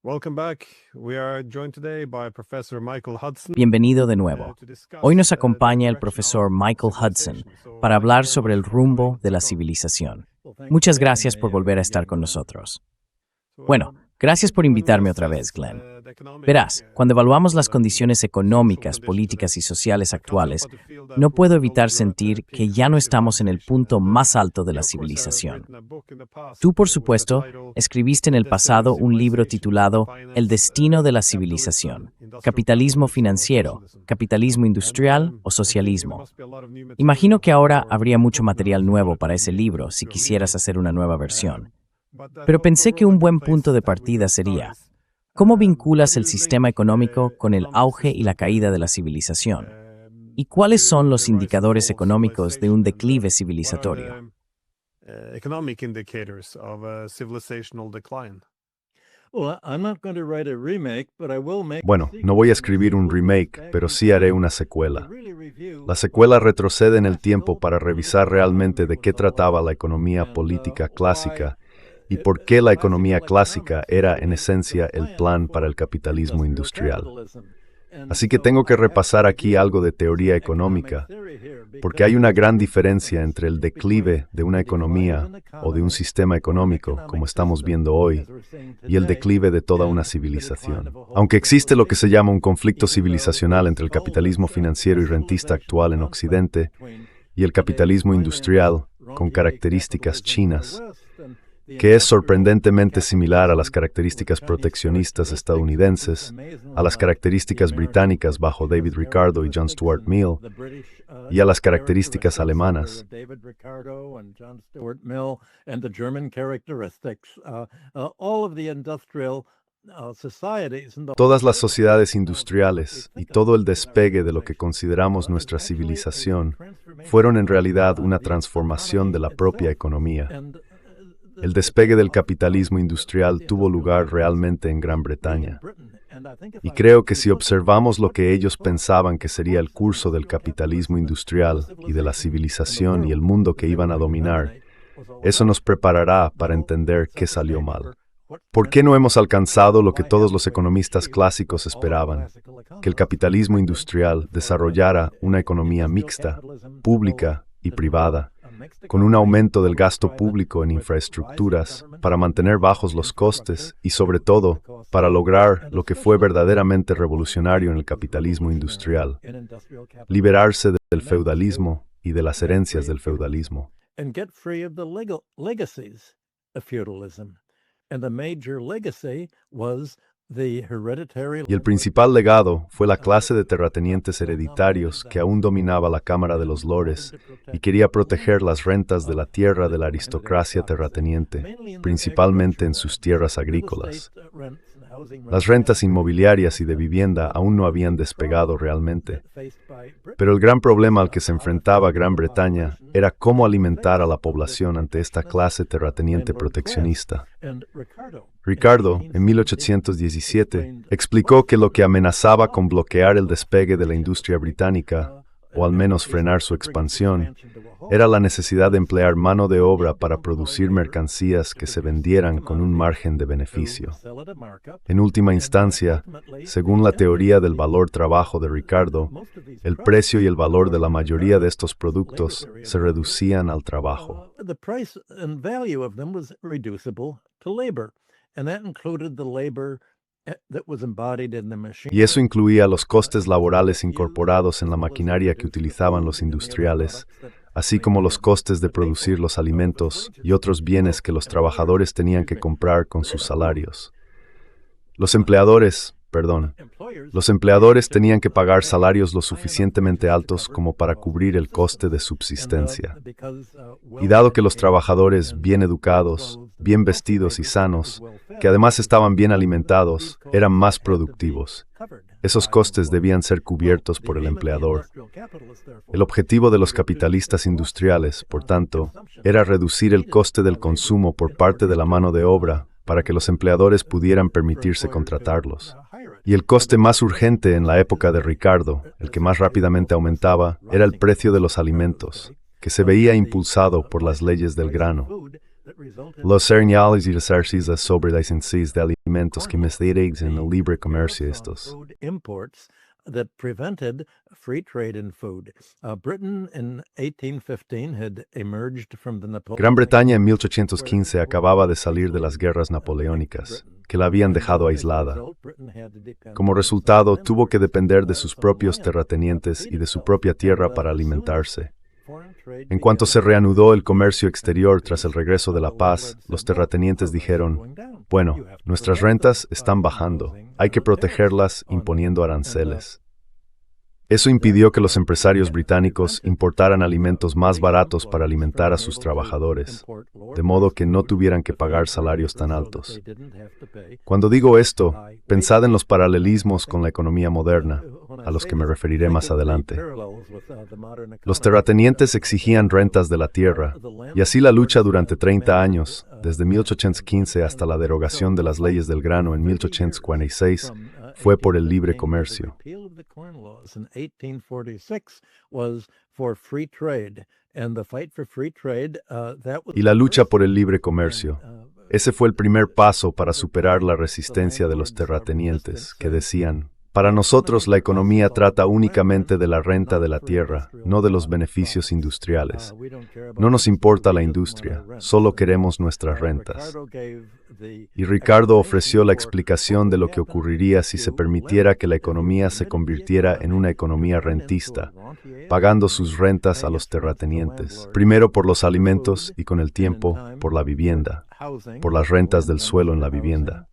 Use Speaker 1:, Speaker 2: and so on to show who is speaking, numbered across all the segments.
Speaker 1: Welcome back. We are joined today by Professor Michael Hudson.
Speaker 2: Bienvenido de nuevo. Hoy nos acompaña el profesor Michael Hudson para hablar sobre el rumbo de la civilización. Muchas gracias por volver a estar con nosotros. Bueno, gracias por invitarme otra vez, Glenn. Verás, cuando evaluamos las condiciones económicas, políticas y sociales actuales, no puedo evitar sentir que ya no estamos en el punto más alto de la civilización. Tú, por supuesto, escribiste en el pasado un libro titulado El destino de la civilización, capitalismo financiero, capitalismo industrial o socialismo. Imagino que ahora habría mucho material nuevo para ese libro si quisieras hacer una nueva versión. Pero pensé que un buen punto de partida sería: ¿cómo vinculas el sistema económico con el auge y la caída de la civilización? ¿Y cuáles son los indicadores económicos de un declive civilizatorio?
Speaker 1: Economic indicators of a civilizational decline.
Speaker 3: Bueno, no voy a escribir un remake, pero sí haré una secuela. La secuela retrocede en el tiempo para revisar realmente de qué trataba la economía política clásica y por qué la economía clásica era, en esencia, el plan para el capitalismo industrial. Así que tengo que repasar aquí algo de teoría económica, porque hay una gran diferencia entre el declive de una economía o de un sistema económico, como estamos viendo hoy, y el declive de toda una civilización. Aunque existe lo que se llama un conflicto civilizacional entre el capitalismo financiero y rentista actual en Occidente y el capitalismo industrial con características chinas, que es sorprendentemente similar a las características proteccionistas estadounidenses, a las características británicas bajo David Ricardo y John Stuart Mill, y a las características alemanas. Todas las sociedades industriales y todo el despegue de lo que consideramos nuestra civilización fueron en realidad una transformación de la propia economía. El despegue del capitalismo industrial tuvo lugar realmente en Gran Bretaña. Y creo que si observamos lo que ellos pensaban que sería el curso del capitalismo industrial y de la civilización y el mundo que iban a dominar, eso nos preparará para entender qué salió mal. ¿Por qué no hemos alcanzado lo que todos los economistas clásicos esperaban? Que el capitalismo industrial desarrollara una economía mixta, pública y privada, con un aumento del gasto público en infraestructuras para mantener bajos los costes y, sobre todo, para lograr lo que fue verdaderamente revolucionario en el capitalismo industrial: liberarse del feudalismo y de las herencias del feudalismo. Y el principal legado fue la clase de terratenientes hereditarios que aún dominaba la Cámara de los Lores y quería proteger las rentas de la tierra de la aristocracia terrateniente, principalmente en sus tierras agrícolas. Las rentas inmobiliarias y de vivienda aún no habían despegado realmente. Pero el gran problema al que se enfrentaba Gran Bretaña era cómo alimentar a la población ante esta clase terrateniente proteccionista. Ricardo, en 1817, explicó que lo que amenazaba con bloquear el despegue de la industria británica, o al menos frenar su expansión, era la necesidad de emplear mano de obra para producir mercancías que se vendieran con un margen de beneficio. En última instancia, según la teoría del valor-trabajo de Ricardo, el precio y el valor de la mayoría de estos productos se reducían al trabajo. Y eso incluía los costes laborales incorporados en la maquinaria que utilizaban los industriales, así como los costes de producir los alimentos y otros bienes que los trabajadores tenían que comprar con sus salarios. Los empleadores tenían que pagar salarios lo suficientemente altos como para cubrir el coste de subsistencia. Y dado que los trabajadores bien educados, bien vestidos y sanos, que además estaban bien alimentados, eran más productivos, esos costes debían ser cubiertos por el empleador. El objetivo de los capitalistas industriales, por tanto, era reducir el coste del consumo por parte de la mano de obra para que los empleadores pudieran permitirse contratarlos. Y el coste más urgente en la época de Ricardo, el que más rápidamente aumentaba, era el precio de los alimentos, que se veía impulsado por las leyes del grano. Los cereales y las arcillas sobre las encías de alimentos que mezclados en el libre comercio estos.
Speaker 4: That prevented free trade in food. Britain in 1815 had emerged from the Napoleonic.
Speaker 3: Gran Bretaña en 1815 acababa de salir de las guerras napoleónicas, que la habían dejado aislada. Como resultado, tuvo que depender de sus propios terratenientes y de su propia tierra para alimentarse. En cuanto se reanudó el comercio exterior tras el regreso de la paz, los terratenientes dijeron, bueno, nuestras rentas están bajando, hay que protegerlas imponiendo aranceles. Eso impidió que los empresarios británicos importaran alimentos más baratos para alimentar a sus trabajadores, de modo que no tuvieran que pagar salarios tan altos. Cuando digo esto, pensad en los paralelismos con la economía moderna, a los que me referiré más adelante. Los terratenientes exigían rentas de la tierra, y así la lucha durante 30 años, desde 1815 hasta la derogación de las leyes del grano en 1846, fue por el libre comercio. Y la lucha por el libre comercio. Ese fue el primer paso para superar la resistencia de los terratenientes, que decían, para nosotros la economía trata únicamente de la renta de la tierra, no de los beneficios industriales. No nos importa la industria, solo queremos nuestras rentas. Y Ricardo ofreció la explicación de lo que ocurriría si se permitiera que la economía se convirtiera en una economía rentista, pagando sus rentas a los terratenientes, primero por los alimentos y con el tiempo por la vivienda, por las rentas del suelo en la vivienda.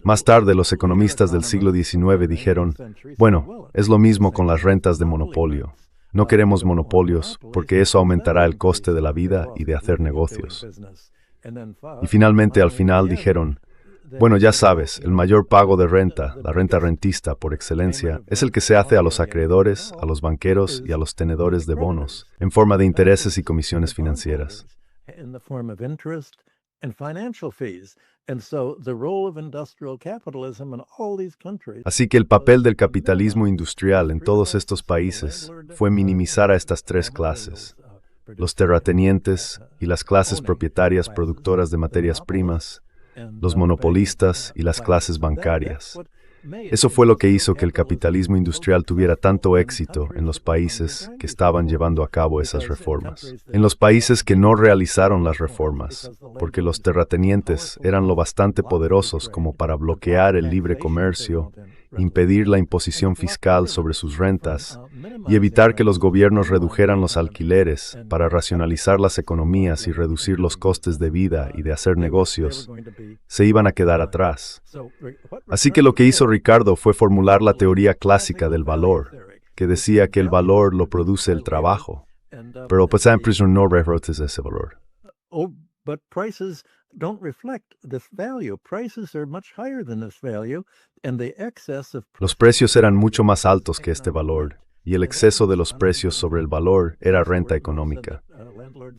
Speaker 3: Más tarde, los economistas del siglo XIX dijeron, bueno, es lo mismo con las rentas de monopolio. No queremos monopolios porque eso aumentará el coste de la vida y de hacer negocios. Y finalmente, al final, dijeron, bueno, ya sabes, el mayor pago de renta, la renta rentista por excelencia, es el que se hace a los acreedores, a los banqueros y a los tenedores de bonos, en forma de intereses y comisiones financieras. Así que el papel del capitalismo industrial en todos estos países fue minimizar a estas tres clases, los terratenientes y las clases propietarias productoras de materias primas, los monopolistas y las clases bancarias. Eso fue lo que hizo que el capitalismo industrial tuviera tanto éxito en los países que estaban llevando a cabo esas reformas. En los países que no realizaron las reformas, porque los terratenientes eran lo bastante poderosos como para bloquear el libre comercio, impedir la imposición fiscal sobre sus rentas y evitar que los gobiernos redujeran los alquileres para racionalizar las economías y reducir los costes de vida y de hacer negocios, se iban a quedar atrás. Así que lo que hizo Ricardo fue formular la teoría clásica del valor, que decía que el valor lo produce el trabajo, pero pues siempre no refleja ese valor. Los precios eran mucho más altos que este valor, y el exceso de los precios sobre el valor era renta económica.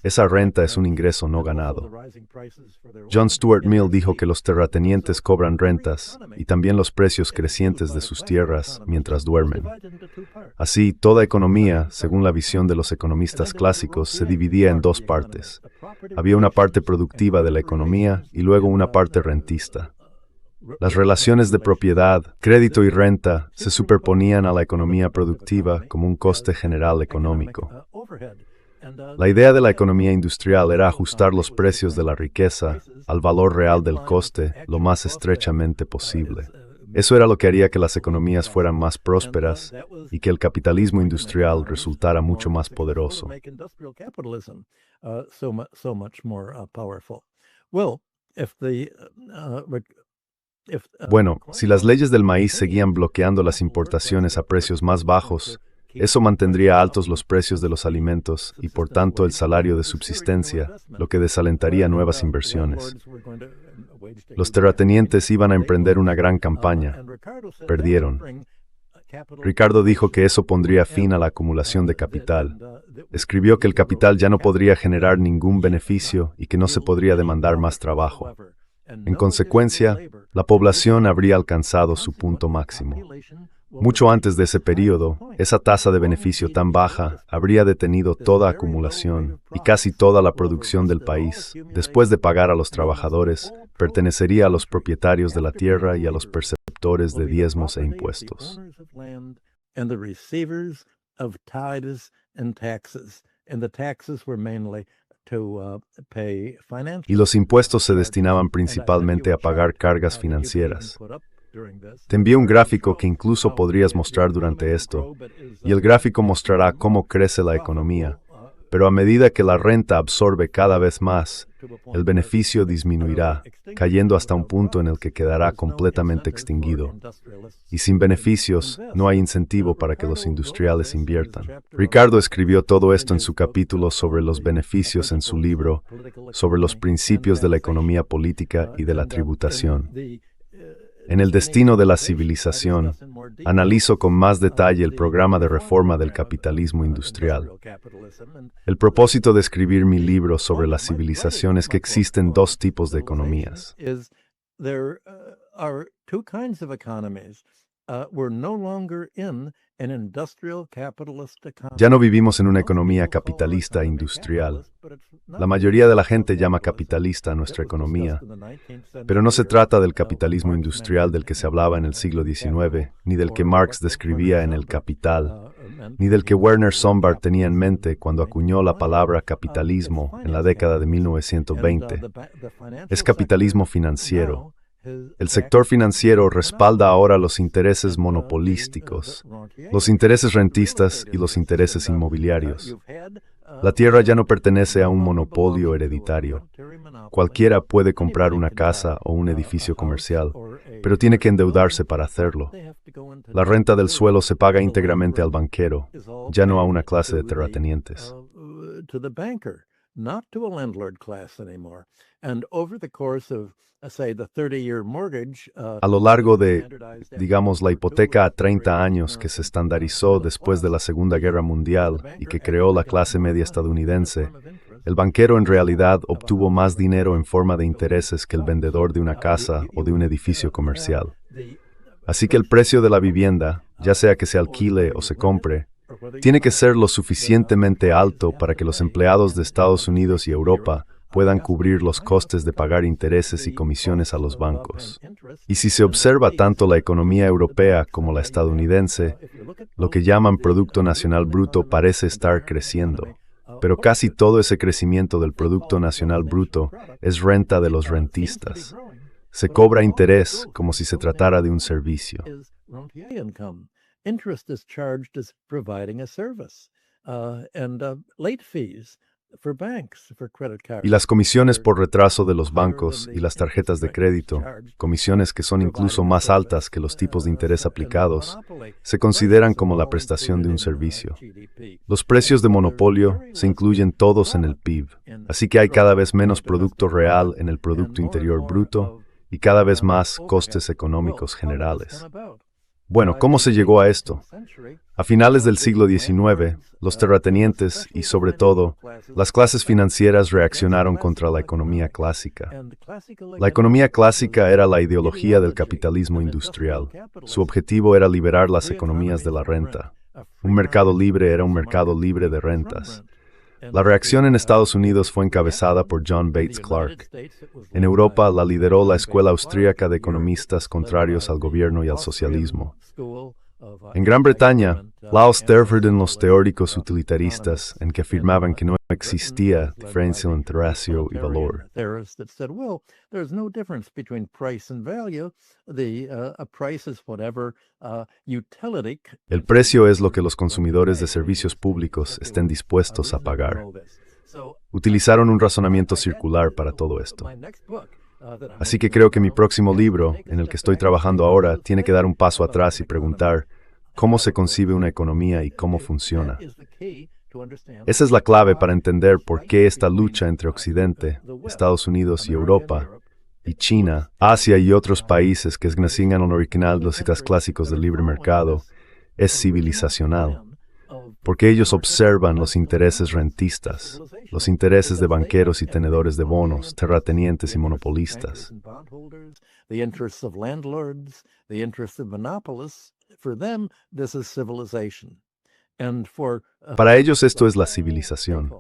Speaker 3: Esa renta es un ingreso no ganado. John Stuart Mill dijo que los terratenientes cobran rentas y también los precios crecientes de sus tierras mientras duermen. Así, toda economía, según la visión de los economistas clásicos, se dividía en dos partes. Había una parte productiva de la economía y luego una parte rentista. Las relaciones de propiedad, crédito y renta se superponían a la economía productiva como un coste general económico. La idea de la economía industrial era ajustar los precios de la riqueza al valor real del coste lo más estrechamente posible. Eso era lo que haría que las economías fueran más prósperas y que el capitalismo industrial resultara mucho más poderoso. Bueno, si las leyes del maíz seguían bloqueando las importaciones a precios más bajos, eso mantendría altos los precios de los alimentos y por tanto el salario de subsistencia, lo que desalentaría nuevas inversiones. Los terratenientes iban a emprender una gran campaña. Perdieron. Ricardo dijo que eso pondría fin a la acumulación de capital. Escribió que el capital ya no podría generar ningún beneficio y que no se podría demandar más trabajo. En consecuencia, la población habría alcanzado su punto máximo. Mucho antes de ese periodo, esa tasa de beneficio tan baja habría detenido toda acumulación y casi toda la producción del país. Después de pagar a los trabajadores, pertenecería a los propietarios de la tierra y a los perceptores de diezmos e impuestos. Y los impuestos se destinaban principalmente a pagar cargas financieras. Te envío un gráfico que incluso podrías mostrar durante esto, y el gráfico mostrará cómo crece la economía, pero a medida que la renta absorbe cada vez más, el beneficio disminuirá, cayendo hasta un punto en el que quedará completamente extinguido. Y sin beneficios, no hay incentivo para que los industriales inviertan. Ricardo escribió todo esto en su capítulo sobre los beneficios en su libro, sobre los principios de la economía política y de la tributación. En El destino de la civilización, analizo con más detalle el programa de reforma del capitalismo industrial. El propósito de escribir mi libro sobre la civilización es que existen dos tipos de economías. Ya no vivimos en una economía capitalista industrial. La mayoría de la gente llama capitalista a nuestra economía, pero no se trata del capitalismo industrial del que se hablaba en el siglo XIX, ni del que Marx describía en El Capital, ni del que Werner Sombart tenía en mente cuando acuñó la palabra capitalismo en la década de 1920. Es capitalismo financiero. El sector financiero respalda ahora los intereses monopolísticos, los intereses rentistas y los intereses inmobiliarios. La tierra ya no pertenece a un monopolio hereditario. Cualquiera puede comprar una casa o un edificio comercial, pero tiene que endeudarse para hacerlo. La renta del suelo se paga íntegramente al banquero, ya no a una clase de terratenientes. A lo largo de, digamos, la hipoteca a 30 años que se estandarizó después de la Segunda Guerra Mundial y que creó la clase media estadounidense, el banquero en realidad obtuvo más dinero en forma de intereses que el vendedor de una casa o de un edificio comercial. Así que el precio de la vivienda, ya sea que se alquile o se compre, tiene que ser lo suficientemente alto para que los empleados de Estados Unidos y Europa puedan cubrir los costes de pagar intereses y comisiones a los bancos. Y si se observa tanto la economía europea como la estadounidense, lo que llaman Producto Nacional Bruto parece estar creciendo. Pero casi todo ese crecimiento del Producto Nacional Bruto es renta de los rentistas. Se cobra interés como si se tratara de un servicio. Y las comisiones por retraso de los bancos y las tarjetas de crédito, comisiones que son incluso más altas que los tipos de interés aplicados, se consideran como la prestación de un servicio. Los precios de monopolio se incluyen todos en el PIB, así que hay cada vez menos producto real en el Producto Interior Bruto y cada vez más costes económicos generales. Bueno, ¿cómo se llegó a esto? A finales del siglo XIX, los terratenientes y, sobre todo, las clases financieras reaccionaron contra la economía clásica. La economía clásica era la ideología del capitalismo industrial. Su objetivo era liberar las economías de la renta. Un mercado libre era un mercado libre de rentas. La reacción en Estados Unidos fue encabezada por John Bates Clark. En Europa la lideró la Escuela Austríaca de Economistas contrarios al gobierno y al socialismo. En Gran Bretaña, Lawes en los teóricos utilitaristas en que afirmaban que no existía diferencia entre precio y valor. El precio es lo que los consumidores de servicios públicos estén dispuestos a pagar. Utilizaron un razonamiento circular para todo esto. Así que creo que mi próximo libro, en el que estoy trabajando ahora, tiene que dar un paso atrás y preguntar cómo se concibe una economía y cómo funciona. Esa es la clave para entender por qué esta lucha entre Occidente, Estados Unidos y Europa, y China, Asia y otros países que esgnacían al original los citas clásicos del libre mercado, es civilizacional. Porque ellos observan los intereses rentistas, los intereses de banqueros y tenedores de bonos, terratenientes y monopolistas.
Speaker 4: For them, this is civilization. And for
Speaker 3: Para ellos esto es la civilización.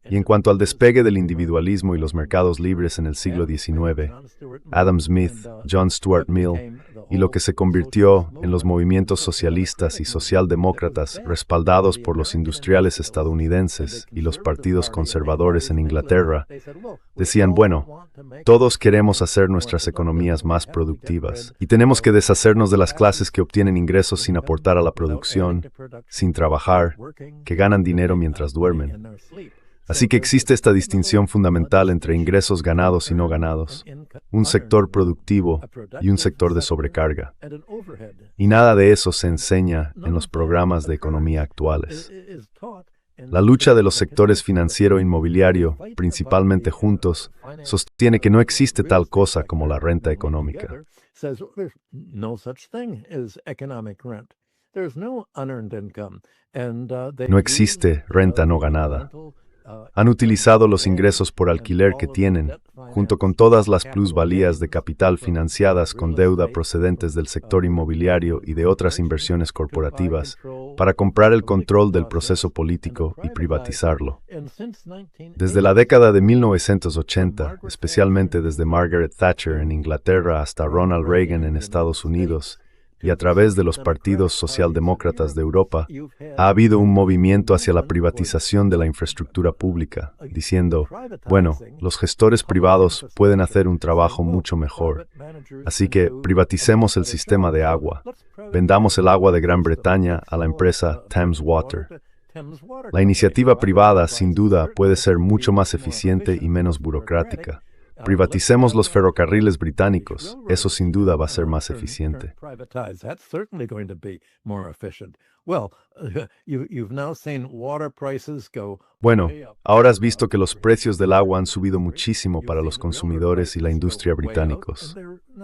Speaker 3: Y en cuanto al despegue del individualismo y los mercados libres en el siglo XIX, Adam Smith, John Stuart Mill, y lo que se convirtió en los movimientos socialistas y socialdemócratas respaldados por los industriales estadounidenses y los partidos conservadores en Inglaterra, decían, bueno, todos queremos hacer nuestras economías más productivas y tenemos que deshacernos de las clases que obtienen ingresos sin aportar a la producción, sin trabajar, que ganan dinero mientras duermen. Así que existe esta distinción fundamental entre ingresos ganados y no ganados, un sector productivo y un sector de sobrecarga. Y nada de eso se enseña en los programas de economía actuales. La lucha de los sectores financiero e inmobiliario, principalmente juntos, sostiene que no existe tal cosa como la renta económica. No existe renta no ganada. Han utilizado los ingresos por alquiler que tienen, junto con todas las plusvalías de capital financiadas con deuda procedentes del sector inmobiliario y de otras inversiones corporativas, para comprar el control del proceso político y privatizarlo. Desde la década de 1980, especialmente desde Margaret Thatcher en Inglaterra hasta Ronald Reagan en Estados Unidos, y a través de los partidos socialdemócratas de Europa, ha habido un movimiento hacia la privatización de la infraestructura pública, diciendo, bueno, los gestores privados pueden hacer un trabajo mucho mejor, así que privaticemos el sistema de agua, vendamos el agua de Gran Bretaña a la empresa Thames Water. La iniciativa privada, sin duda, puede ser mucho más eficiente y menos burocrática. Privaticemos los ferrocarriles británicos, eso sin duda va a ser más eficiente. Bueno, ahora has visto que los precios del agua han subido muchísimo para los consumidores y la industria británicos.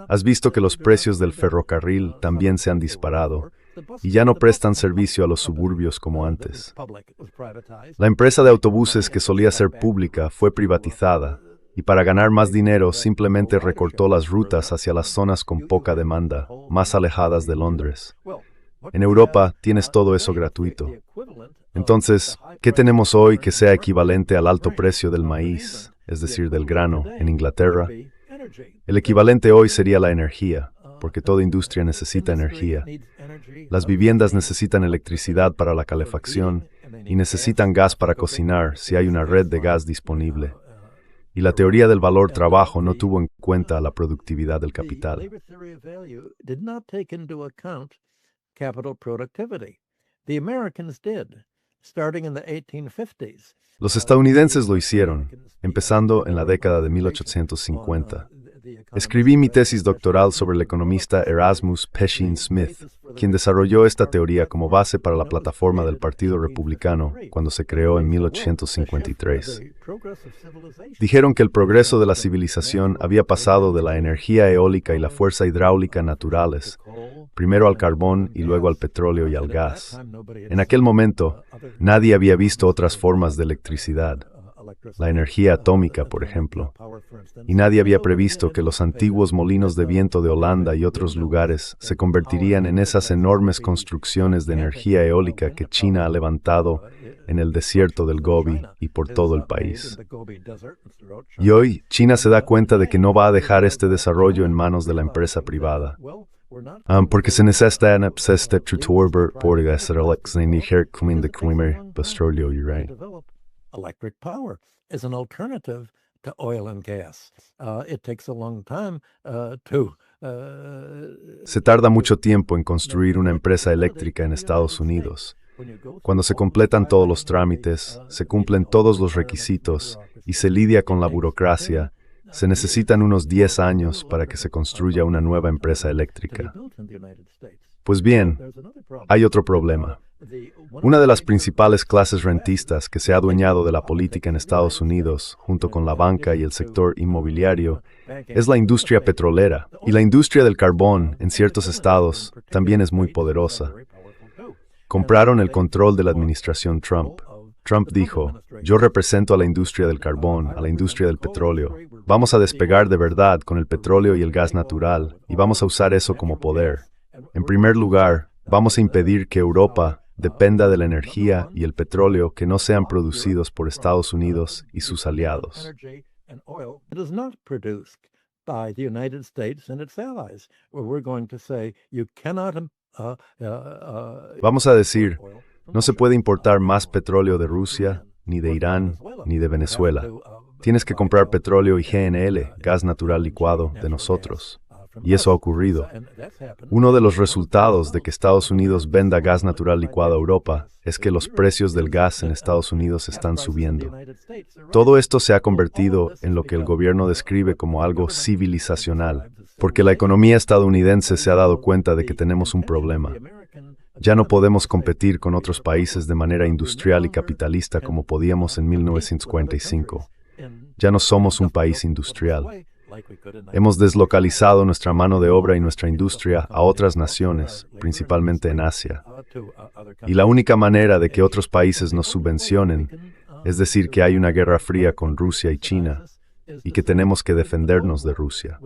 Speaker 3: Has visto que los precios del ferrocarril también se han disparado y ya no prestan servicio a los suburbios como antes. La empresa de autobuses que solía ser pública fue privatizada, y para ganar más dinero simplemente recortó las rutas hacia las zonas con poca demanda, más alejadas de Londres. En Europa tienes todo eso gratuito. Entonces, ¿qué tenemos hoy que sea equivalente al alto precio del maíz, es decir, del grano, en Inglaterra? El equivalente hoy sería la energía, porque toda industria necesita energía. Las viviendas necesitan electricidad para la calefacción y necesitan gas para cocinar si hay una red de gas disponible. Y la teoría del valor trabajo no tuvo en cuenta la productividad del capital. Los estadounidenses lo hicieron, empezando en la década de 1850. Escribí mi tesis doctoral sobre el economista Erasmus Peshin Smith, quien desarrolló esta teoría como base para la plataforma del Partido Republicano cuando se creó en 1853. Dijeron que el progreso de la civilización había pasado de la energía eólica y la fuerza hidráulica naturales, primero al carbón y luego al petróleo y al gas. En aquel momento, nadie había visto otras formas de electricidad, la energía atómica, por ejemplo, y nadie había previsto que los antiguos molinos de viento de Holanda y otros lugares se convertirían en esas enormes construcciones de energía eólica que China ha levantado en el desierto del Gobi y por todo el país. Y hoy, China se da cuenta de que no va a dejar este desarrollo en manos de la empresa privada. Porque se necesita una empresa privada para hacer el petróleo y gas.
Speaker 4: Electric power is an alternative to oil and gas. It takes a long time
Speaker 3: Se tarda mucho tiempo en construir una empresa eléctrica en Estados Unidos. Cuando se completan todos los trámites, se cumplen todos los requisitos y se lidia con la burocracia, se necesitan unos 10 años para que se construya una nueva empresa eléctrica. Pues bien, hay otro problema. Una de las principales clases rentistas que se ha adueñado de la política en Estados Unidos, junto con la banca y el sector inmobiliario, es la industria petrolera, y la industria del carbón, en ciertos estados, también es muy poderosa. Compraron el control de la administración Trump. Trump dijo, yo represento a la industria del carbón, a la industria del petróleo. Vamos a despegar de verdad con el petróleo y el gas natural, y vamos a usar eso como poder. En En primer lugar, vamos a impedir que Europa dependa de la energía y el petróleo que no sean producidos por Estados Unidos y sus aliados.
Speaker 4: It is not produced by the United States and its allies, where we're going to say you cannot
Speaker 3: Vamos a decir, no se puede importar más petróleo de Rusia, ni de Irán, ni de Venezuela. Tienes que comprar petróleo y GNL, gas natural licuado, de nosotros. Y eso ha ocurrido. Uno de los resultados de que Estados Unidos venda gas natural licuado a Europa es que los precios del gas en Estados Unidos están subiendo. Todo esto se ha convertido en lo que el gobierno describe como algo civilizacional, porque la economía estadounidense se ha dado cuenta de que tenemos un problema. Ya no podemos competir con otros países de manera industrial y capitalista como podíamos en 1945. Ya no somos un país industrial. Hemos deslocalizado nuestra mano de obra y nuestra industria a otras naciones, principalmente en Asia. Y la única manera de que otros países nos subvencionen es decir que hay una guerra fría con Rusia y China y que tenemos que defendernos de Rusia.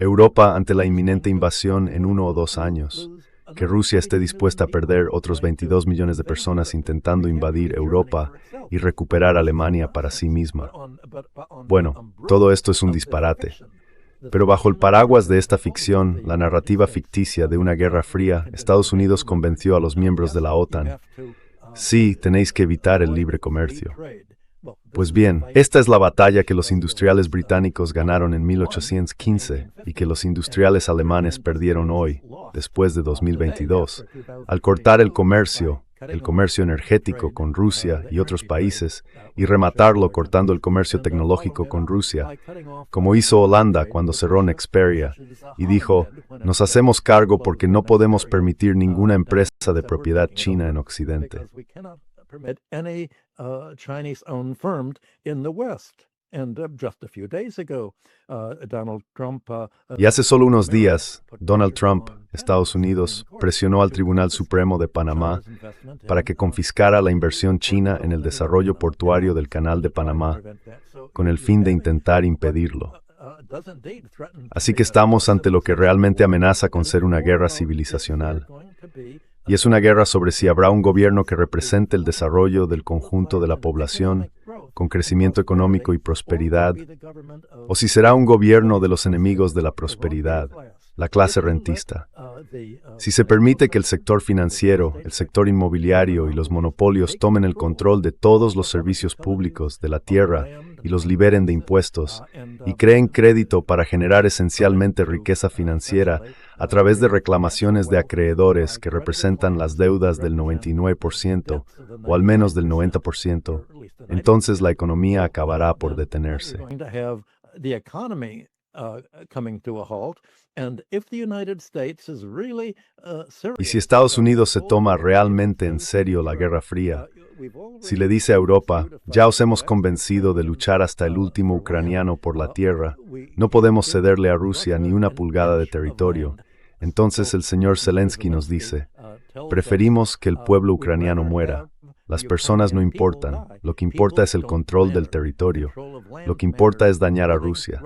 Speaker 3: Europa ante la inminente invasión en 1 o 2 años. Que Rusia esté dispuesta a perder otros 22 millones de personas intentando invadir Europa y recuperar Alemania para sí misma. Bueno, todo esto es un disparate. Pero bajo el paraguas de esta ficción, la narrativa ficticia de una guerra fría, Estados Unidos convenció a los miembros de la OTAN. Sí, tenéis que evitar el libre comercio. Pues bien, esta es la batalla que los industriales británicos ganaron en 1815 y que los industriales alemanes perdieron hoy, después de 2022, al cortar el comercio energético con Rusia y otros países y rematarlo cortando el comercio tecnológico con Rusia, como hizo Holanda cuando cerró Nexperia y dijo, nos hacemos cargo porque no podemos permitir ninguna empresa de propiedad china en Occidente.
Speaker 4: Permit any Chinese-owned firm in the West. And just a few days ago, Donald Trump...
Speaker 3: Y hace solo unos días, Donald Trump, Estados Unidos, presionó al Tribunal Supremo de Panamá para que confiscara la inversión china en el desarrollo portuario del Canal de Panamá, con el fin de intentar impedirlo. Así que estamos ante lo que realmente amenaza con ser una guerra civilizacional. Y es una guerra sobre si habrá un gobierno que represente el desarrollo del conjunto de la población, con crecimiento económico y prosperidad, o si será un gobierno de los enemigos de la prosperidad, la clase rentista. Si se permite que el sector financiero, el sector inmobiliario y los monopolios tomen el control de todos los servicios públicos de la tierra y los liberen de impuestos, y creen crédito para generar esencialmente riqueza financiera a través de reclamaciones de acreedores que representan las deudas del 99% o al menos del 90%, entonces la economía acabará por detenerse. Y si Estados Unidos se toma realmente en serio la Guerra Fría, si le dice a Europa, ya os hemos convencido de luchar hasta el último ucraniano por la tierra, no podemos cederle a Rusia ni una pulgada de territorio, entonces el señor Zelensky nos dice, preferimos que el pueblo ucraniano muera. Las personas no importan, lo que importa es el control del territorio, lo que importa es dañar a Rusia.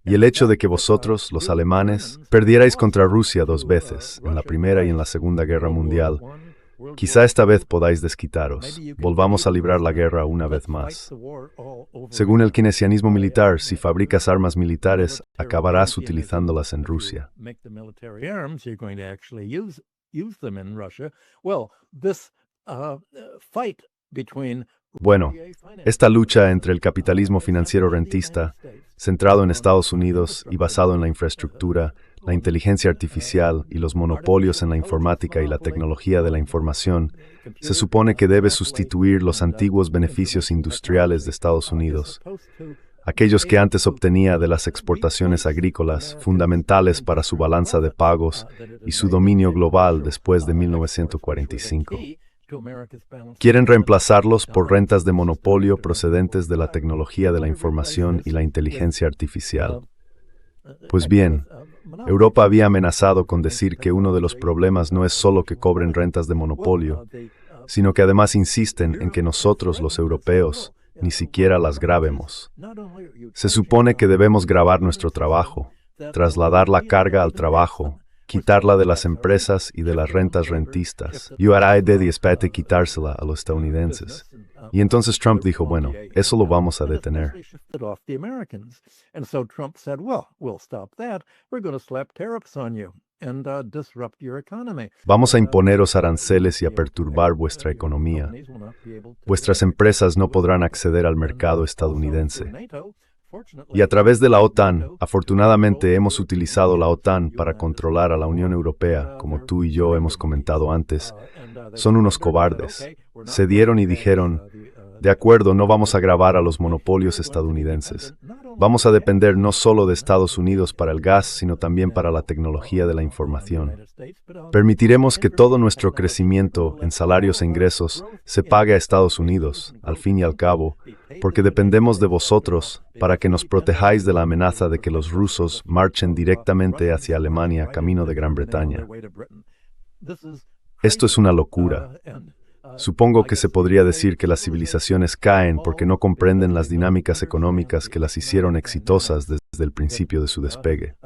Speaker 3: Y el hecho de que vosotros, los alemanes, perdierais contra Rusia 2 veces, en la Primera y en la Segunda Guerra Mundial, quizá esta vez podáis desquitaros, volvamos a librar la guerra una vez más. Según el keynesianismo militar, si fabricas armas militares, acabarás utilizándolas en Rusia. Bueno, esta lucha entre el capitalismo financiero rentista, centrado en Estados Unidos y basado en la infraestructura, la inteligencia artificial y los monopolios en la informática y la tecnología de la información, se supone que debe sustituir los antiguos beneficios industriales de Estados Unidos, aquellos que antes obtenía de las exportaciones agrícolas, fundamentales para su balanza de pagos y su dominio global después de 1945. Quieren reemplazarlos por rentas de monopolio procedentes de la tecnología de la información y la inteligencia artificial. Pues bien, Europa había amenazado con decir que uno de los problemas no es solo que cobren rentas de monopolio, sino que además insisten en que nosotros, los europeos, ni siquiera las grabemos. Se supone que debemos grabar nuestro trabajo, trasladar la carga al trabajo, quitarla de las empresas y de las rentas rentistas. Y ahora de quitársela a los estadounidenses. Y entonces Trump dijo, bueno, eso lo vamos a detener. Vamos a imponeros aranceles y a perturbar vuestra economía. Vuestras empresas no podrán acceder al mercado estadounidense. Y a través de la OTAN, afortunadamente hemos utilizado la OTAN para controlar a la Unión Europea, como tú y yo hemos comentado antes. Son unos cobardes. Cedieron y dijeron, de acuerdo, no vamos a gravar a los monopolios estadounidenses. Vamos a depender no solo de Estados Unidos para el gas, sino también para la tecnología de la información. Permitiremos que todo nuestro crecimiento en salarios e ingresos se pague a Estados Unidos, al fin y al cabo, porque dependemos de vosotros para que nos protejáis de la amenaza de que los rusos marchen directamente hacia Alemania camino de Gran Bretaña. Esto es una locura. Supongo que se podría decir que las civilizaciones caen porque no comprenden las dinámicas económicas que las hicieron exitosas desde el principio de su despegue.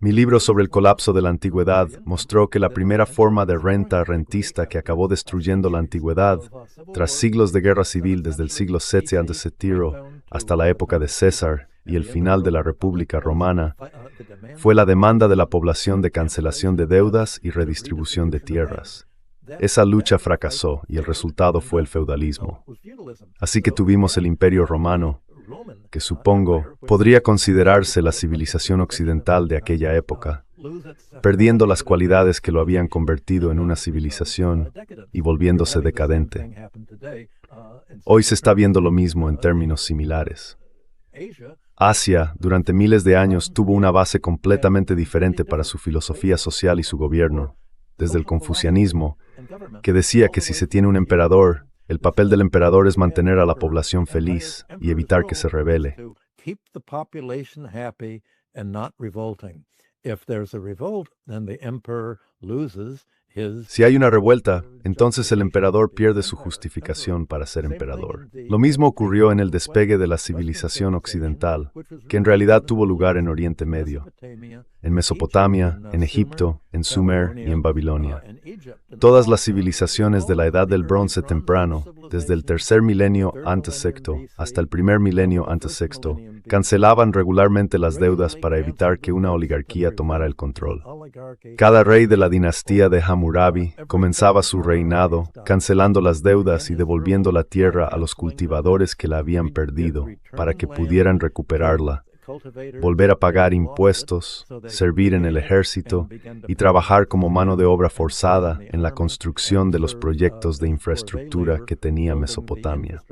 Speaker 3: Mi libro sobre el colapso de la antigüedad mostró que la primera forma de renta rentista que acabó destruyendo la antigüedad, tras siglos de guerra civil desde el siglo VII a.C. hasta la época de César y el final de la República Romana, fue la demanda de la población de cancelación de deudas y redistribución de tierras. Esa lucha fracasó y el resultado fue el feudalismo. Así que tuvimos el Imperio Romano, que supongo podría considerarse la civilización occidental de aquella época, perdiendo las cualidades que lo habían convertido en una civilización y volviéndose decadente. Hoy se está viendo lo mismo en términos similares. Asia, durante miles de años, tuvo una base completamente diferente para su filosofía social y su gobierno, desde el confucianismo, que decía que si se tiene un emperador, el papel del emperador es mantener a la población feliz y evitar que se rebele. Si hay una revuelta, entonces el emperador pierde su justificación para ser emperador. Lo mismo ocurrió en el despegue de la civilización occidental, que en realidad tuvo lugar en Oriente Medio, en Mesopotamia, en Egipto, en Sumer y en Babilonia. Todas las civilizaciones de la Edad del Bronce temprano, desde el tercer milenio a.C. hasta el primer milenio a.C., cancelaban regularmente las deudas para evitar que una oligarquía tomara el control. Cada rey de la dinastía de Hammurabi comenzaba su reinado cancelando las deudas y devolviendo la tierra a los cultivadores que la habían perdido para que pudieran recuperarla, volver a pagar impuestos, servir en el ejército y trabajar como mano de obra forzada en la construcción de los proyectos de infraestructura que tenía Mesopotamia.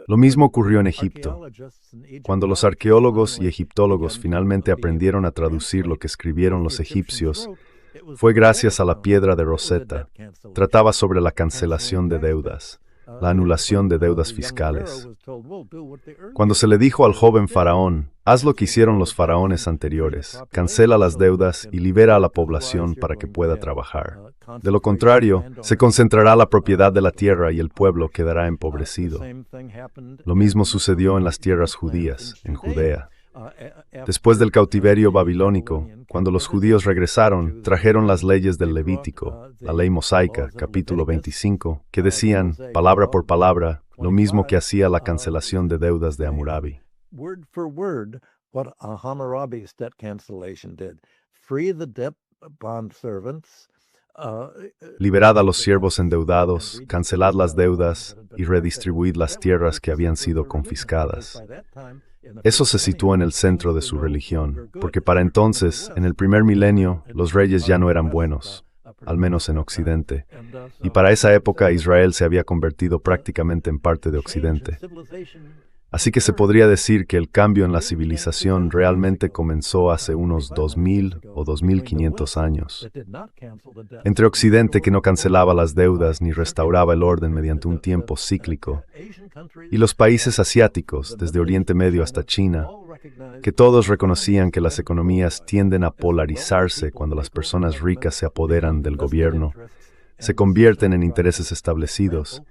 Speaker 3: Lo mismo ocurrió en Egipto. Cuando los arqueólogos y egiptólogos finalmente aprendieron a traducir lo que escribieron los egipcios, fue gracias a la piedra de Rosetta. Trataba sobre la cancelación de deudas, la anulación de deudas fiscales. Cuando se le dijo al joven faraón, haz lo que hicieron los faraones anteriores, cancela las deudas y libera a la población para que pueda trabajar. De lo contrario, se concentrará la propiedad de la tierra y el pueblo quedará empobrecido. Lo mismo sucedió en las tierras judías, en Judea. Después del cautiverio babilónico, cuando los judíos regresaron, trajeron las leyes del Levítico, la ley mosaica, capítulo 25, que decían, palabra por palabra, lo mismo que hacía la cancelación de deudas de Hammurabi.
Speaker 4: Word for word, what Hammurabi's debt cancellation did. Free the debt bondservants.
Speaker 3: Liberad a los siervos endeudados, cancelad las deudas y redistribuid las tierras que habían sido confiscadas. Eso se situó en el centro de su religión, porque para entonces, en el primer milenio, los reyes ya no eran buenos, al menos en Occidente, y para esa época Israel se había convertido prácticamente en parte de Occidente. Así que se podría decir que el cambio en la civilización realmente comenzó hace unos 2000 o 2500 años. Entre Occidente, que no cancelaba las deudas ni restauraba el orden mediante un tiempo cíclico, y los países asiáticos, desde Oriente Medio hasta China, que todos reconocían que las economías tienden a polarizarse cuando las personas ricas se apoderan del gobierno, se convierten en intereses establecidos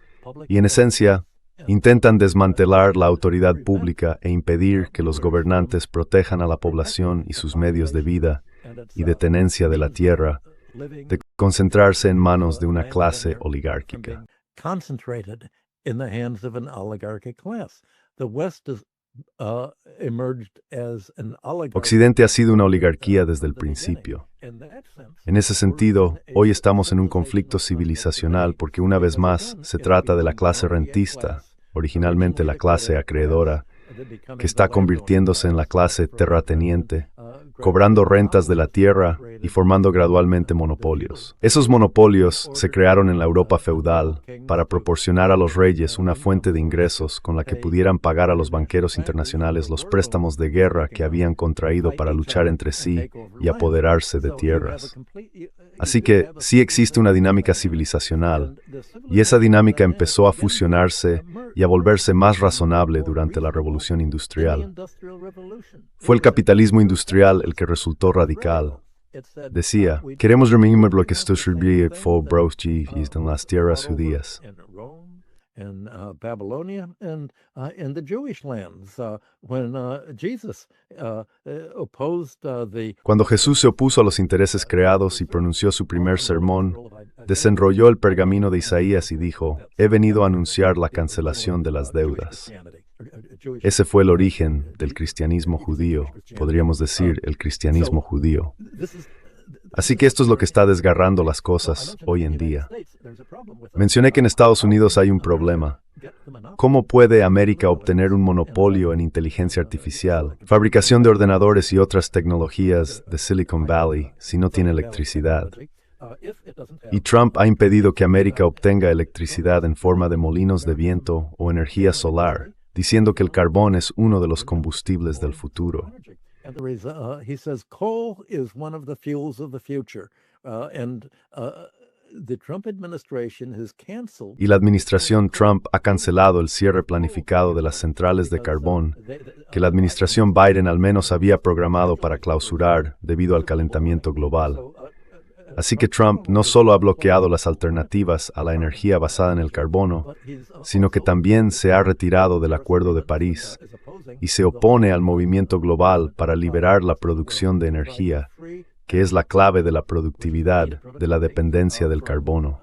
Speaker 3: y, en esencia, intentan desmantelar la autoridad pública e impedir que los gobernantes protejan a la población y sus medios de vida y de tenencia de la tierra, de concentrarse en manos de una clase oligárquica. Occidente ha sido una oligarquía desde el principio. En ese sentido, hoy estamos en un conflicto civilizacional porque una vez más se trata de la clase rentista, originalmente la clase acreedora, que está convirtiéndose en la clase terrateniente, cobrando rentas de la tierra y formando gradualmente monopolios. Esos monopolios se crearon en la Europa feudal para proporcionar a los reyes una fuente de ingresos con la que pudieran pagar a los banqueros internacionales los préstamos de guerra que habían contraído para luchar entre sí y apoderarse de tierras. Así que sí existe una dinámica civilizacional, y esa dinámica empezó a fusionarse y a volverse más razonable durante la Revolución Industrial. Fue el capitalismo industrial el que resultó radical. Decía, queremos remediar lo que esto sirvió fue brochi y en las tierras judías.
Speaker 4: In Babylonia and in the Jewish lands, when Jesus opposed the...
Speaker 3: Cuando Jesús se opuso a los intereses creados y pronunció su primer sermón, desenrolló el pergamino de Isaías y dijo, he venido a anunciar la cancelación de las deudas. Ese fue el origen del cristianismo judío, podríamos decir el cristianismo judío. Así que esto es lo que está desgarrando las cosas hoy en día. Mencioné que en Estados Unidos hay un problema. ¿Cómo puede América obtener un monopolio en inteligencia artificial, fabricación de ordenadores y otras tecnologías de Silicon Valley si no tiene electricidad? Y Trump ha impedido que América obtenga electricidad en forma de molinos de viento o energía solar, diciendo que el carbón es uno de los combustibles del futuro.
Speaker 4: He says coal is one of the fuels of the future, the Trump administration has canceled.
Speaker 3: Y la administración Trump ha cancelado el cierre planificado de las centrales de carbón que la administración Biden al menos había programado para clausurar debido al calentamiento global. Así que Trump no solo ha bloqueado las alternativas a la energía basada en el carbono, sino que también se ha retirado del Acuerdo de París y se opone al movimiento global para liberar la producción de energía, que es la clave de la productividad de la dependencia del carbono.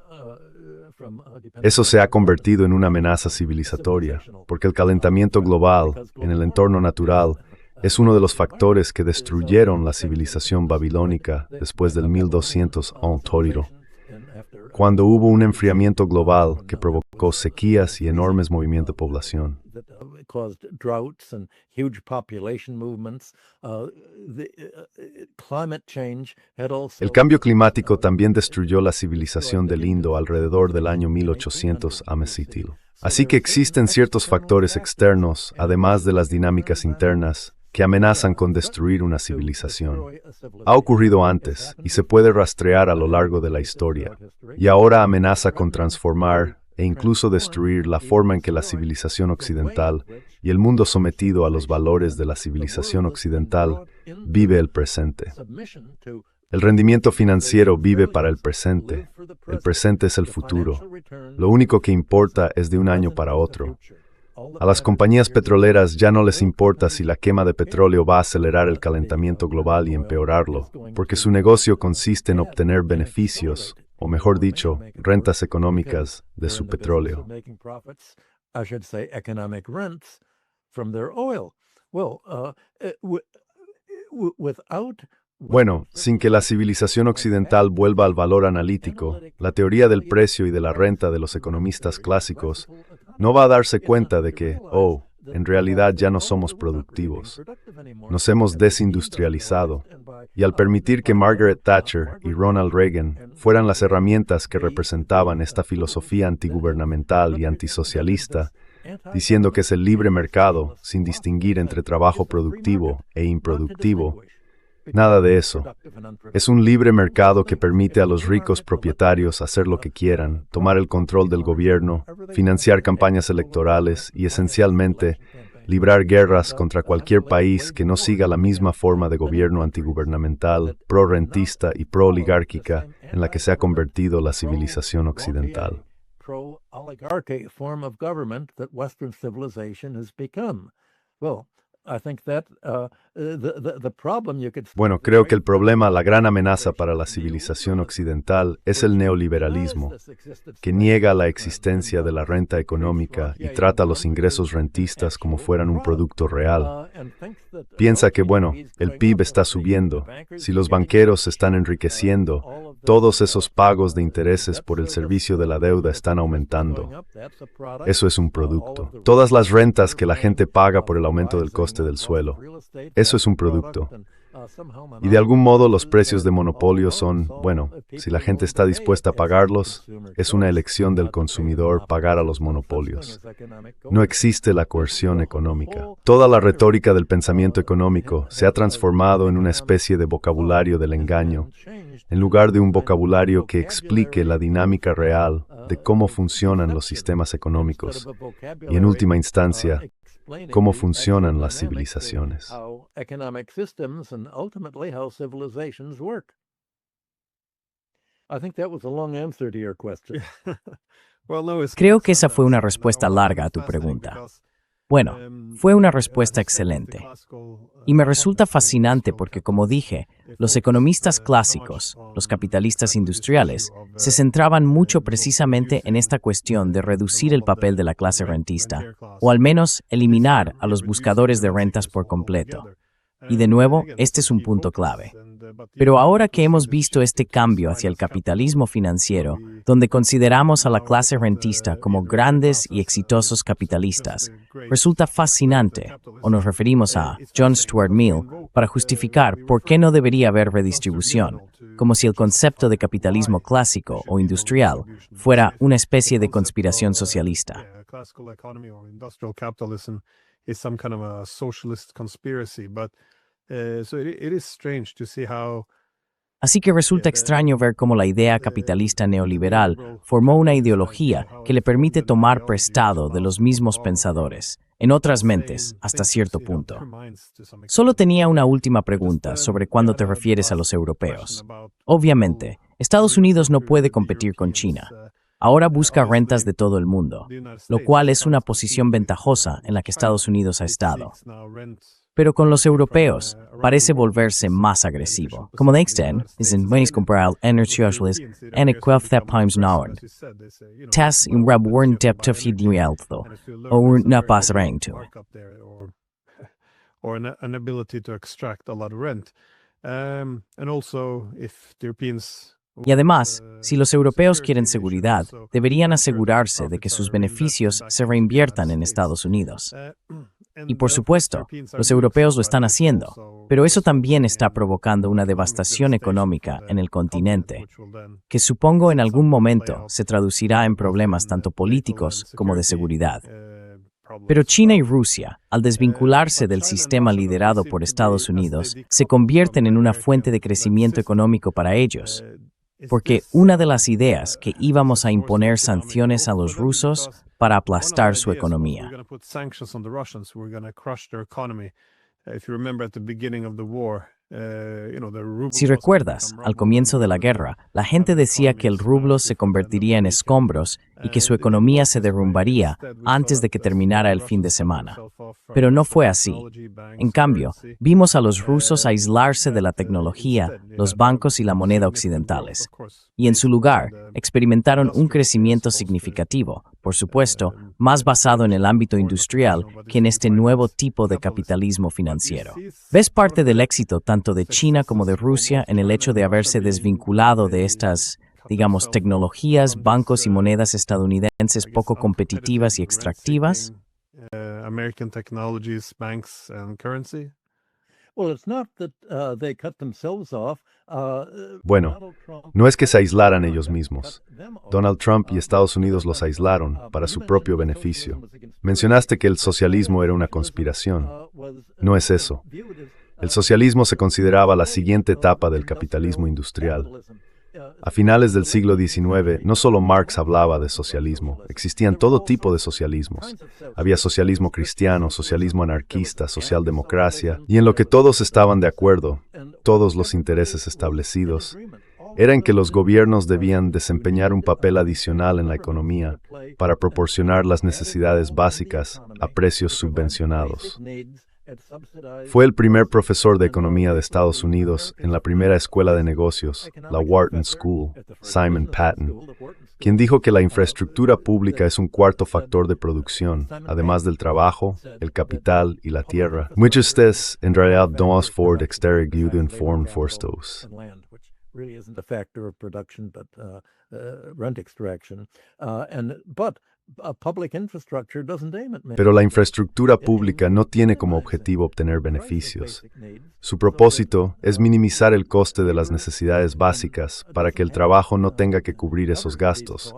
Speaker 3: Eso se ha convertido en una amenaza civilizatoria, porque el calentamiento global en el entorno natural es uno de los factores que destruyeron la civilización babilónica después del 1200 a.C., cuando hubo un enfriamiento global que provocó sequías y enormes movimientos de población. El cambio climático también destruyó la civilización del Indo alrededor del año 1800 a.C. Así que existen ciertos factores externos, además de las dinámicas internas, que amenazan con destruir una civilización. Ha ocurrido antes y se puede rastrear a lo largo de la historia, y ahora amenaza con transformar e incluso destruir la forma en que la civilización occidental y el mundo sometido a los valores de la civilización occidental vive el presente. El rendimiento financiero vive para el presente es el futuro. Lo único que importa es de un año para otro. A las compañías petroleras ya no les importa si la quema de petróleo va a acelerar el calentamiento global y empeorarlo, porque su negocio consiste en obtener beneficios, o mejor dicho, rentas económicas de su petróleo. Bueno, sin que la civilización occidental vuelva al valor analítico, la teoría del precio y de la renta de los economistas clásicos no va a darse cuenta de que, en realidad ya no somos productivos. Nos hemos desindustrializado, y al permitir que Margaret Thatcher y Ronald Reagan fueran las herramientas que representaban esta filosofía antigubernamental y antisocialista, diciendo que es el libre mercado, sin distinguir entre trabajo productivo e improductivo. Nada de eso. Es un libre mercado que permite a los ricos propietarios hacer lo que quieran, tomar el control del gobierno, financiar campañas electorales y, esencialmente, librar guerras contra cualquier país que no siga la misma forma de gobierno antigubernamental, pro-rentista y pro-oligárquica en la que se ha convertido la civilización occidental.
Speaker 4: Pro-oligarchy form of government that Western civilization has become. Well, I think that the problem you could...
Speaker 3: Bueno, creo que el problema, la gran amenaza para la civilización occidental es el neoliberalismo, que niega la existencia de la renta económica y trata los ingresos rentistas como fueran un producto real. Piensa que, bueno, el PIB está subiendo, si los banqueros se están enriqueciendo, todos esos pagos de intereses por el servicio de la deuda están aumentando. Eso es un producto. Todas las rentas que la gente paga por el aumento del coste del suelo. Eso es un producto. Y de algún modo los precios de monopolio son, bueno, si la gente está dispuesta a pagarlos, es una elección del consumidor pagar a los monopolios. No existe la coerción económica. Toda la retórica del pensamiento económico se ha transformado en una especie de vocabulario del engaño, en lugar de un vocabulario que explique la dinámica real de cómo funcionan los sistemas económicos y, en última instancia, cómo funcionan las civilizaciones.
Speaker 2: Creo que esa fue una respuesta larga a tu pregunta. Bueno, fue una respuesta excelente. Y me resulta fascinante porque, como dije, los economistas clásicos, los capitalistas industriales, se centraban mucho precisamente en esta cuestión de reducir el papel de la clase rentista, o al menos eliminar a los buscadores de rentas por completo. Y de nuevo, este es un punto clave. Pero ahora que hemos visto este cambio hacia el capitalismo financiero, donde consideramos a la clase rentista como grandes y exitosos capitalistas, resulta fascinante, o nos referimos a John Stuart Mill, para justificar por qué no debería haber redistribución, como si el concepto de capitalismo clásico o industrial fuera una especie de conspiración socialista. Así que resulta extraño ver cómo la idea capitalista neoliberal formó una ideología que le permite tomar prestado de los mismos pensadores, en otras mentes, hasta cierto punto. Solo tenía una última pregunta sobre cuándo te refieres a los europeos. Obviamente, Estados Unidos no puede competir con China. Ahora busca rentas de todo el mundo, lo cual es una posición ventajosa en la que Estados Unidos ha estado. Pero con los europeos parece volverse más agresivo. Como nächsten sind Meningskomparel energiöslis en equelftheptimes nauen. Tas in rabworn deptofidnieltho, or napasrengto.
Speaker 1: Or an ability to extract a lot of rent. And also, if the Europeans...
Speaker 2: Y además, si los europeos quieren seguridad, deberían asegurarse de que sus beneficios se reinviertan en Estados Unidos. Y por supuesto, los europeos lo están haciendo, pero eso también está provocando una devastación económica en el continente, que supongo en algún momento se traducirá en problemas tanto políticos como de seguridad. Pero China y Rusia, al desvincularse del sistema liderado por Estados Unidos, se convierten en una fuente de crecimiento económico para ellos. Porque una de las ideas que íbamos a imponer sanciones a los rusos para aplastar su economía. Si recuerdas, al comienzo de la guerra, la gente decía que el rublo se convertiría en escombros y que su economía se derrumbaría antes de que terminara el fin de semana. Pero no fue así. En cambio, vimos a los rusos aislarse de la tecnología, los bancos y la moneda occidentales. Y en su lugar, experimentaron un crecimiento significativo, por supuesto, más basado en el ámbito industrial que en este nuevo tipo de capitalismo financiero. ¿Ves parte del éxito tanto de China como de Rusia en el hecho de haberse desvinculado de estas, digamos, tecnologías, bancos y monedas estadounidenses poco competitivas y extractivas?
Speaker 4: Well, it's not that they cut themselves off.
Speaker 3: Bueno,
Speaker 4: Donald Trump
Speaker 3: no es que se aislaran ellos mismos.
Speaker 4: cut them off.
Speaker 3: Donald Trump y Estados Unidos los aislaron para su propio beneficio. Mencionaste que el socialismo era una conspiración. No es eso. El socialismo se consideraba la siguiente etapa del capitalismo industrial. A finales del siglo XIX, no solo Marx hablaba de socialismo, existían todo tipo de socialismos. Había socialismo cristiano, socialismo anarquista, socialdemocracia, y en lo que todos estaban de acuerdo, todos los intereses establecidos, era en que los gobiernos debían desempeñar un papel adicional en la economía para proporcionar las necesidades básicas a precios subvencionados. Fue el primer profesor de economía de Estados Unidos en la primera escuela de negocios, la Wharton School, Simon Patten, quien dijo que la infraestructura pública es un cuarto factor de producción, además del trabajo, el capital y la tierra. Muchos ustedes en realidad no es for exterior gluten form forstos.
Speaker 4: Really isn't a factor of production, but rent extraction. But public infrastructure doesn't aim at
Speaker 3: Pero la infraestructura pública no tiene como objetivo obtener beneficios. Su propósito es minimizar el coste de las necesidades básicas para que el trabajo no tenga que cubrir esos gastos,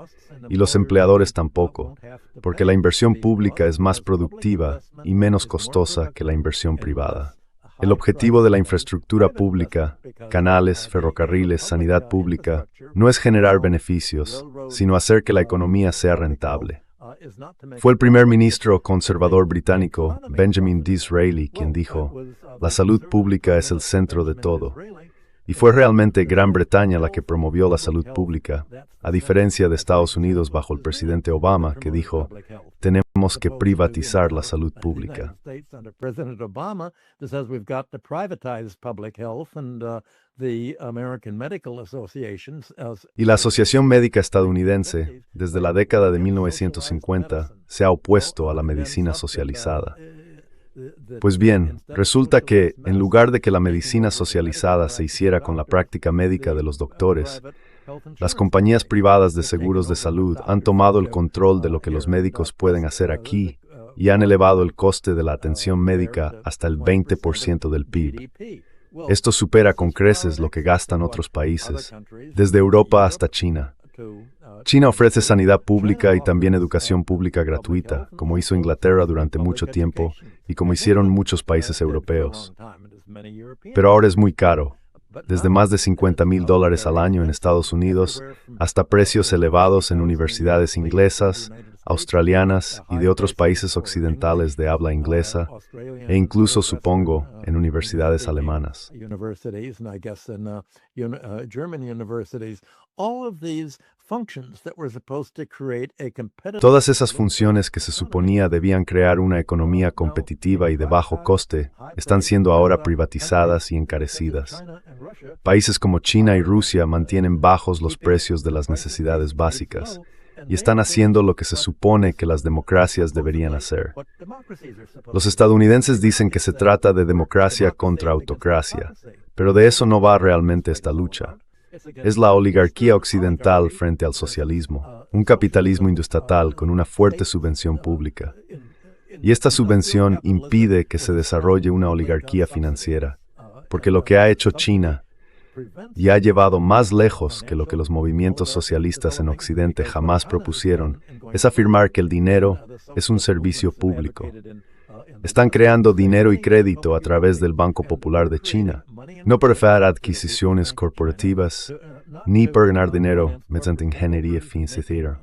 Speaker 3: y los empleadores tampoco, porque la inversión pública es más productiva y menos costosa que la inversión privada. El objetivo de la infraestructura pública, canales, ferrocarriles, sanidad pública, no es generar beneficios, sino hacer que la economía sea rentable. Fue el primer ministro conservador británico, Benjamin Disraeli, quien dijo, "La salud pública es el centro de todo". Y fue realmente Gran Bretaña la que promovió la salud pública, a diferencia de Estados Unidos bajo el presidente Obama, que dijo, tenemos que privatizar la salud pública. Y la Asociación Médica Estadounidense, desde la década de 1950, se ha opuesto a la medicina socializada. Pues bien, resulta que, en lugar de que la medicina socializada se hiciera con la práctica médica de los doctores, las compañías privadas de seguros de salud han tomado el control de lo que los médicos pueden hacer aquí y han elevado el coste de la atención médica hasta el 20% del PIB. Esto supera con creces lo que gastan otros países, desde Europa hasta China. China ofrece sanidad pública y también educación pública gratuita, como hizo Inglaterra durante mucho tiempo y como hicieron muchos países europeos. Pero ahora es muy caro, desde más de $50,000 al año en Estados Unidos hasta precios elevados en universidades inglesas, australianas y de otros países occidentales de habla inglesa, e incluso, supongo, en universidades alemanas. Todas esas funciones que se suponía debían crear una economía competitiva y de bajo coste están siendo ahora privatizadas y encarecidas. Países como China y Rusia mantienen bajos los precios de las necesidades básicas y están haciendo lo que se supone que las democracias deberían hacer. Los estadounidenses dicen que se trata de democracia contra autocracia, pero de eso no va realmente esta lucha. Es la oligarquía occidental frente al socialismo, un capitalismo industrial con una fuerte subvención pública. Y esta subvención impide que se desarrolle una oligarquía financiera, porque lo que ha hecho China y ha llevado más lejos que lo que los movimientos socialistas en Occidente jamás propusieron, es afirmar que el dinero es un servicio público. Están creando dinero y crédito a través del Banco Popular de China, no para hacer adquisiciones corporativas, ni para ganar dinero mediante ingeniería financiera.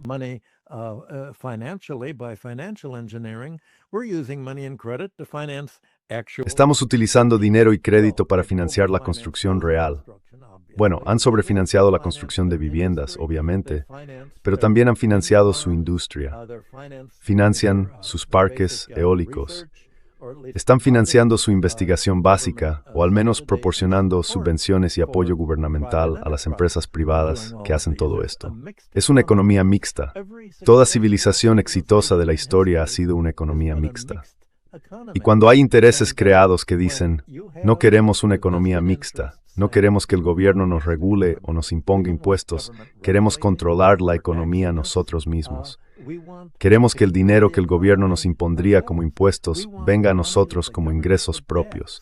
Speaker 3: Estamos utilizando dinero y crédito para financiar la construcción real. Bueno, han sobrefinanciado la construcción de viviendas, obviamente, pero también han financiado su industria. Financian sus parques eólicos. Están financiando su investigación básica, o al menos proporcionando subvenciones y apoyo gubernamental a las empresas privadas que hacen todo esto. Es una economía mixta. Toda civilización exitosa de la historia ha sido una economía mixta. Y cuando hay intereses creados que dicen, no queremos una economía mixta, no queremos que el gobierno nos regule o nos imponga impuestos, queremos controlar la economía nosotros mismos. Queremos que el dinero que el gobierno nos impondría como impuestos venga a nosotros como ingresos propios.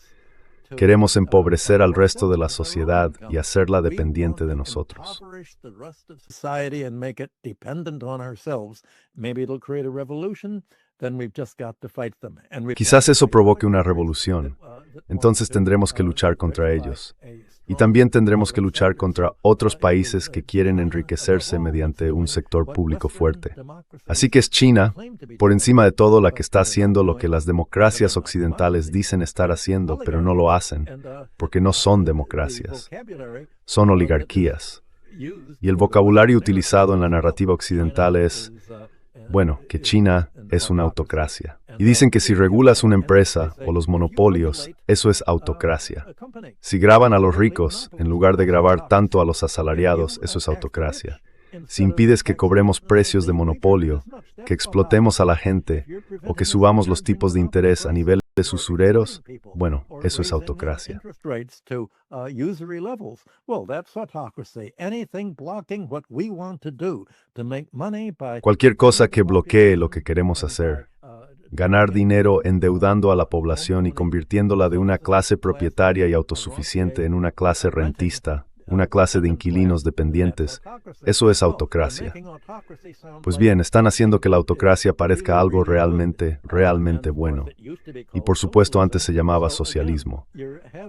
Speaker 3: Queremos empobrecer al resto de la sociedad y hacerla dependiente de nosotros. Quizás eso provoque una revolución. Entonces tendremos que luchar contra ellos. Y también tendremos que luchar contra otros países que quieren enriquecerse mediante un sector público fuerte. Así que es China, por encima de todo, la que está haciendo lo que las democracias occidentales dicen estar haciendo, pero no lo hacen, porque no son democracias, son oligarquías. Y el vocabulario utilizado en la narrativa occidental es, bueno, que China es una autocracia. Y dicen que si regulas una empresa o los monopolios, eso es autocracia. Si graban a los ricos, en lugar de grabar tanto a los asalariados, eso es autocracia. Si impides que cobremos precios de monopolio, que explotemos a la gente o que subamos los tipos de interés a niveles usureros, bueno, eso es autocracia. Cualquier cosa que bloquee lo que queremos hacer, ganar dinero endeudando a la población y convirtiéndola de una clase propietaria y autosuficiente en una clase rentista, una clase de inquilinos dependientes, eso es autocracia. Pues bien, están haciendo que la autocracia parezca algo realmente bueno. Y por supuesto antes se llamaba socialismo.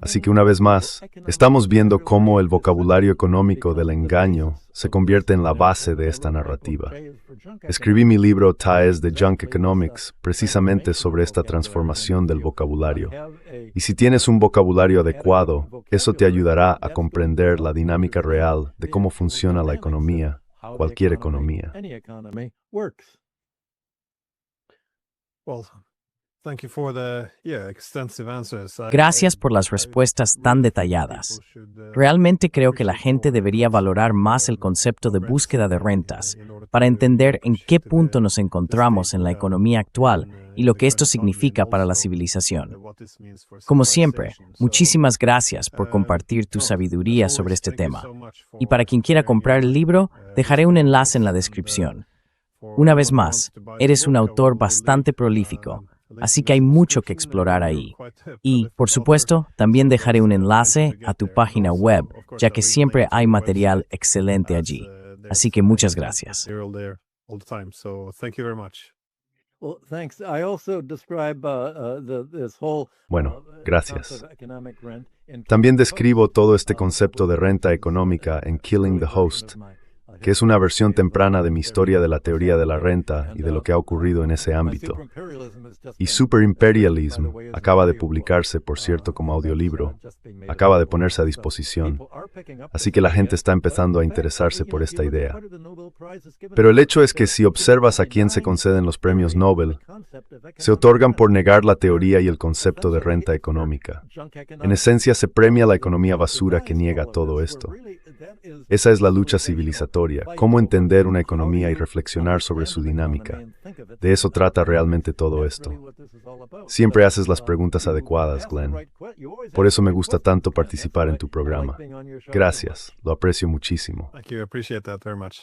Speaker 3: Así que una vez más, estamos viendo cómo el vocabulario económico del engaño se convierte en la base de esta narrativa. Escribí mi libro Ties de Junk Economics precisamente sobre esta transformación del vocabulario. Y si tienes un vocabulario adecuado, eso te ayudará a comprender la dinámica real de cómo funciona la economía, cualquier economía.
Speaker 2: Gracias por las respuestas tan detalladas. Realmente creo que la gente debería valorar más el concepto de búsqueda de rentas para entender en qué punto nos encontramos en la economía actual y lo que esto significa para la civilización. Como siempre, muchísimas gracias por compartir tu sabiduría sobre este tema. Y para quien quiera comprar el libro, dejaré un enlace en la descripción. Una vez más, eres un autor bastante prolífico, así que hay mucho que explorar ahí. Y, por supuesto, también dejaré un enlace a tu página web, ya que siempre hay material excelente allí. Así que muchas gracias.
Speaker 3: Bueno, gracias. También describo todo este concepto de renta económica en Killing the Host, que es una versión temprana de mi historia de la teoría de la renta y de lo que ha ocurrido en ese ámbito. Y Super Imperialism acaba de publicarse, por cierto, como audiolibro. Acaba de ponerse a disposición. Así que la gente está empezando a interesarse por esta idea. Pero el hecho es que si observas a quién se conceden los premios Nobel, se otorgan por negar la teoría y el concepto de renta económica. En esencia, se premia la economía basura que niega todo esto. Esa es la lucha civilizatoria, cómo entender una economía y reflexionar sobre su dinámica. De eso trata realmente todo esto. Siempre haces las preguntas adecuadas, Glenn. Por eso me gusta tanto participar en tu programa. Gracias, lo aprecio muchísimo.
Speaker 1: Thank you. I appreciate that very much.